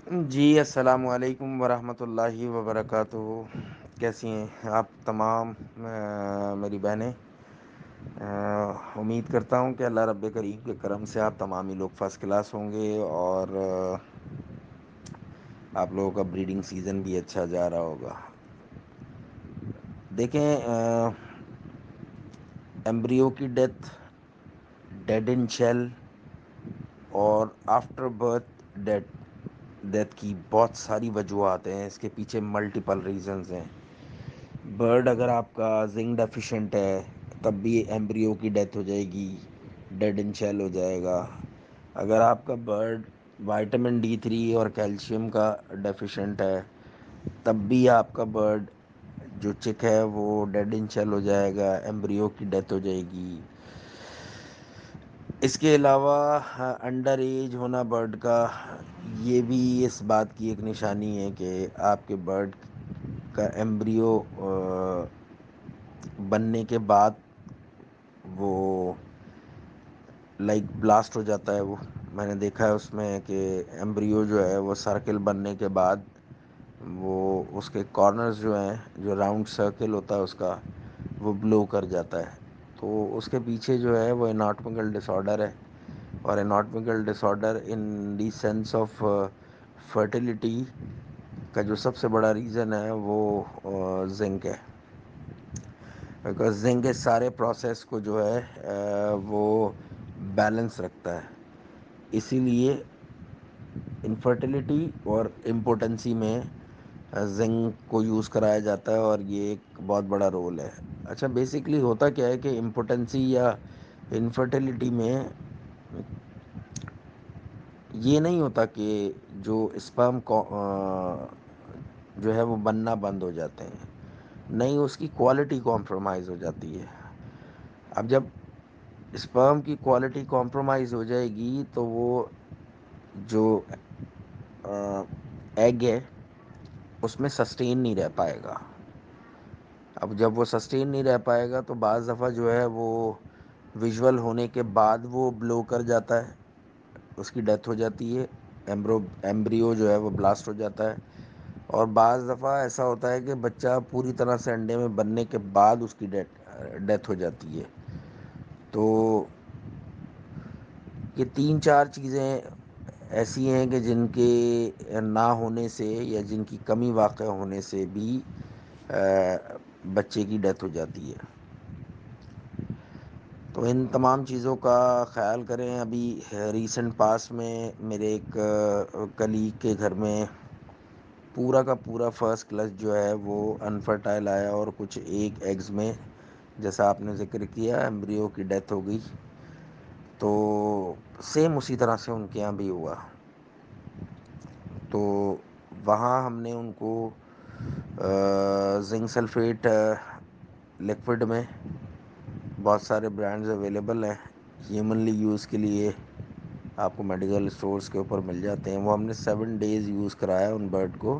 جی السلام علیکم ورحمۃ اللہ وبرکاتہ۔ کیسی ہیں آپ تمام میری بہنیں؟ امید کرتا ہوں کہ اللہ رب کریم کے کرم سے آپ تمامی لوگ فرسٹ کلاس ہوں گے، اور آپ لوگوں کا بریڈنگ سیزن بھی اچھا جا رہا ہوگا۔ دیکھیں، ایمبریو کی ڈیتھ، ڈیڈ ان شیل اور آفٹر برتھ ڈیتھ کی بہت ساری وجوہات ہیں۔ اس کے پیچھے ملٹیپل ریزنز ہیں۔ برڈ اگر آپ کا زنک ڈیفیشینٹ ہے تب بھی ایمبریو کی ڈیتھ ہو جائے گی، ڈیڈ ان شیل ہو جائے گا۔ اگر آپ کا برڈ وائٹامن D3 اور کیلشیم کا ڈیفیشینٹ ہے تب بھی آپ کا برڈ جو چک ہے وہ ڈیڈ ان شیل ہو جائے گا، ایمبریو کی ڈیتھ ہو جائے گی۔ اس کے علاوہ انڈر ایج ہونا برڈ کا، یہ بھی اس بات کی ایک نشانی ہے کہ آپ کے برڈ کا ایمبریو بننے کے بعد وہ بلاسٹ ہو جاتا ہے۔ وہ میں نے دیکھا ہے اس میں کہ ایمبریو جو ہے وہ سرکل بننے کے بعد وہ اس کے کارنرز جو ہیں، جو راؤنڈ سرکل ہوتا ہے اس کا، وہ بلو کر جاتا ہے۔ تو اس کے پیچھے جو ہے وہ اناٹمیکل ڈس آرڈر ہے، اور anatomical disorder in the sense of fertility کا جو سب سے بڑا ریزن ہے وہ زنک ہے، بیکاز زنک اس سارے پروسیس کو جو ہے وہ بیلنس رکھتا ہے۔ اسی لیے انفرٹیلیٹی اور امپوٹنسی میں زنک کو یوز کرایا جاتا ہے، اور یہ ایک بہت بڑا رول ہے۔ اچھا، بیسکلی ہوتا کیا ہے کہ امپوٹنسی یا انفرٹیلیٹی میں یہ نہیں ہوتا کہ جو اسپرم جو ہے وہ بننا بند ہو جاتے ہیں، نہیں، اس کی کوالٹی کمپرومائز ہو جاتی ہے۔ اب جب اسپرم کی کوالٹی کمپرومائز ہو جائے گی تو وہ جو ایگ ہے اس میں سسٹین نہیں رہ پائے گا۔ اب جب وہ سسٹین نہیں رہ پائے گا تو بعض دفعہ جو ہے وہ ویژول ہونے کے بعد وہ بلو کر جاتا ہے، اس کی ڈیتھ ہو جاتی ہے، ایمبریو جو ہے وہ بلاسٹ ہو جاتا ہے۔ اور بعض دفعہ ایسا ہوتا ہے کہ بچہ پوری طرح سے انڈے میں بننے کے بعد اس کی ڈیتھ ہو جاتی ہے۔ تو یہ 3-4 چیزیں ایسی ہیں کہ جن کے نہ ہونے سے یا جن کی کمی واقع ہونے سے بھی بچے کی ڈیتھ ہو جاتی ہے۔ تو ان تمام چیزوں کا خیال کریں۔ ابھی ریسنٹ پاس میں میرے ایک کلیگ کے گھر میں پورا کا پورا فرسٹ کلچ جو ہے وہ انفرٹائل آیا، اور کچھ ایک ایگز میں، جیسا آپ نے ذکر کیا، ایمبریو کی ڈیتھ ہو گئی۔ تو سیم اسی طرح سے ان کے یہاں بھی ہوا۔ تو وہاں ہم نے ان کو زنک سلفیٹ لکوڈ میں، بہت سارے برانڈز اویلیبل ہیں ہیومنلی یوز کے لیے، آپ کو میڈیکل اسٹورز کے اوپر مل جاتے ہیں، وہ ہم نے 7 days یوز کرایا ان برڈ کو،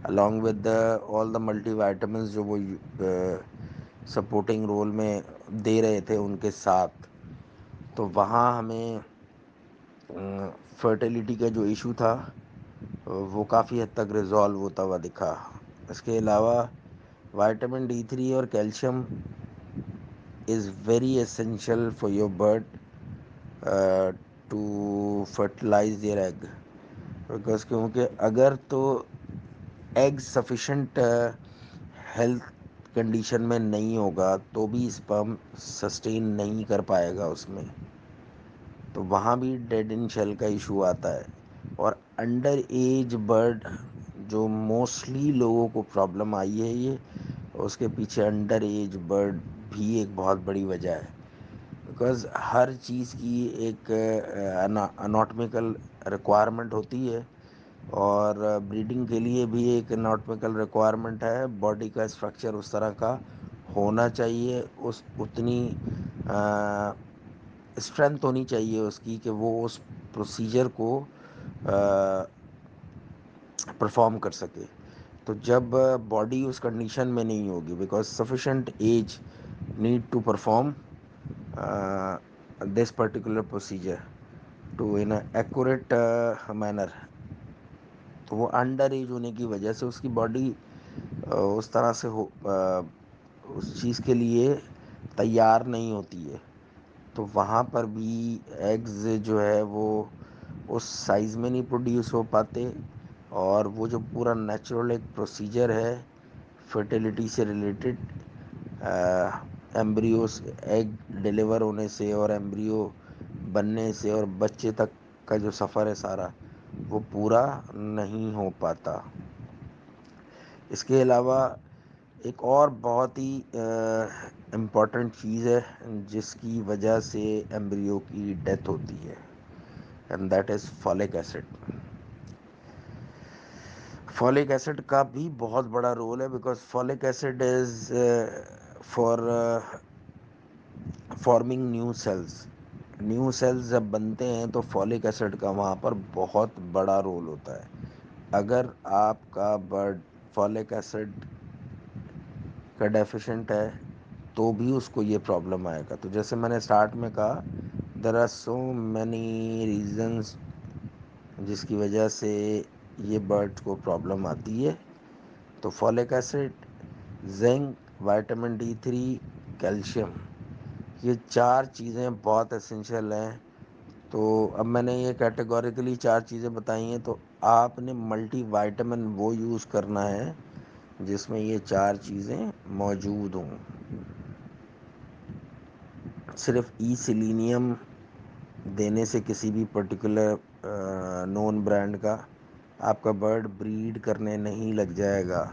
along with all the multi vitamins جو وہ سپورٹنگ رول میں دے رہے تھے ان کے ساتھ۔ تو وہاں ہمیں فرٹیلیٹی کا جو ایشو تھا وہ کافی حد تک ریزالو ہوتا ہوا دکھا۔ اس کے علاوہ وائٹامن D3 اور calcium is very essential for your bird to fertilize their egg، because کیونکہ اگر تو ایگ سفیشینٹ ہیلتھ کنڈیشن میں نہیں ہوگا تو بھی اسپرم سسٹین نہیں کر پائے گا اس میں، تو وہاں بھی ڈیڈ ان شیل کا ایشو آتا ہے۔ اور انڈر ایج برڈ جو موسٹلی لوگوں کو پرابلم آئی ہے، یہ اس کے پیچھے انڈر ایج برڈ بھی ایک بہت بڑی وجہ ہے، بیکاز ہر چیز کی ایک اناٹمیکل ریکوائرمنٹ ہوتی ہے، اور بریڈنگ کے لیے بھی ایک اناٹمیکل ریکوائرمنٹ ہے۔ باڈی کا اسٹرکچر اس طرح کا ہونا چاہیے، اتنی اسٹرینتھ ہونی چاہیے اس کی کہ وہ اس پروسیجر کو پرفارم کر سکے۔ تو جب باڈی اس کنڈیشن میں نہیں ہوگی، because sufficient age need to perform this particular procedure to in accurate manner. تو وہ انڈر ایج ہونے کی وجہ سے اس کی باڈی اس طرح سے اس چیز کے لیے تیار نہیں ہوتی ہے. تو وہاں پر بھی ایگز جو ہے وہ اس سائز میں نہیں پروڈیوس ہو پاتے, اور وہ جو پورا نیچرل ایک پروسیجر ہے فرٹیلیٹی سے ریلیٹڈ, ایمبریوز ایگ ڈیلیور ہونے سے اور ایمبریو بننے سے اور بچے تک کا جو سفر ہے سارا, وہ پورا نہیں ہو پاتا. اس کے علاوہ ایک اور بہت ہی امپورٹنٹ چیز ہے جس کی وجہ سے ایمبریو کی ڈیتھ ہوتی ہے, and that is folic acid. Folic acid کا بھی بہت بڑا رول ہے, because folic acid is for forming new cells. New cells جب بنتے ہیں تو فولک ایسڈ کا وہاں پر بہت بڑا رول ہوتا ہے. اگر آپ کا برڈ فولک ایسڈ کا ڈیفیشنٹ ہے تو بھی اس کو یہ پرابلم آئے گا. تو جیسے میں نے اسٹارٹ میں کہا, there are so many reasons جس کی وجہ سے یہ برڈ کو پرابلم آتی ہے. تو folic acid, zinc, vitamin D3, calcium, یہ 4 چیزیں بہت اسینشیل ہیں. تو اب میں نے یہ کیٹیگوریکلی 4 چیزیں بتائی ہیں, تو آپ نے ملٹی وائٹامن وہ یوز کرنا ہے جس میں یہ 4 چیزیں موجود ہوں. صرف سیلینیم دینے سے کسی بھی پرٹیکولر نون برانڈ کا آپ کا برڈ بریڈ کرنے نہیں لگ جائے گا,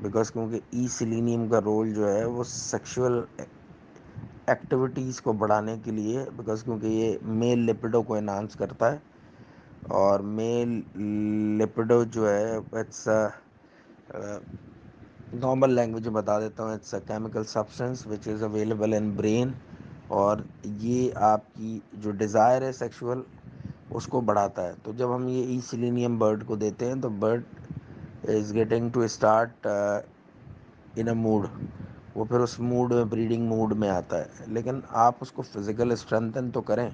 بیکاز کیونکہ سیلینیم کا رول جو ہے وہ سیکشول ایکٹیویٹیز کو بڑھانے کے لیے, بیکاز کیونکہ یہ میل لپیڈو کو انہانس کرتا ہے, اور میل لپیڈو جو ہے اٹس نارمل لینگویج میں بتا دیتا ہوں, it's a chemical substance which is available in brain, اور یہ آپ کی جو ڈیزائر ہے سیکشول اس کو بڑھاتا ہے. تو جب ہم یہ سیلینیم برڈ کو دیتے ہیں تو bird is getting to start in a mood, وہ پھر اس موڈ میں بریڈنگ موڈ میں آتا ہے. لیکن آپ اس کو فزیکل اسٹرینتھن تو کریں,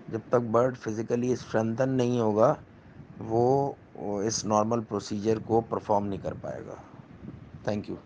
جب تک برڈ فزیکلی اسٹرینتھن نہیں ہوگا وہ اس نارمل پروسیجر کو پرفارم نہیں کر پائے گا. Thank you.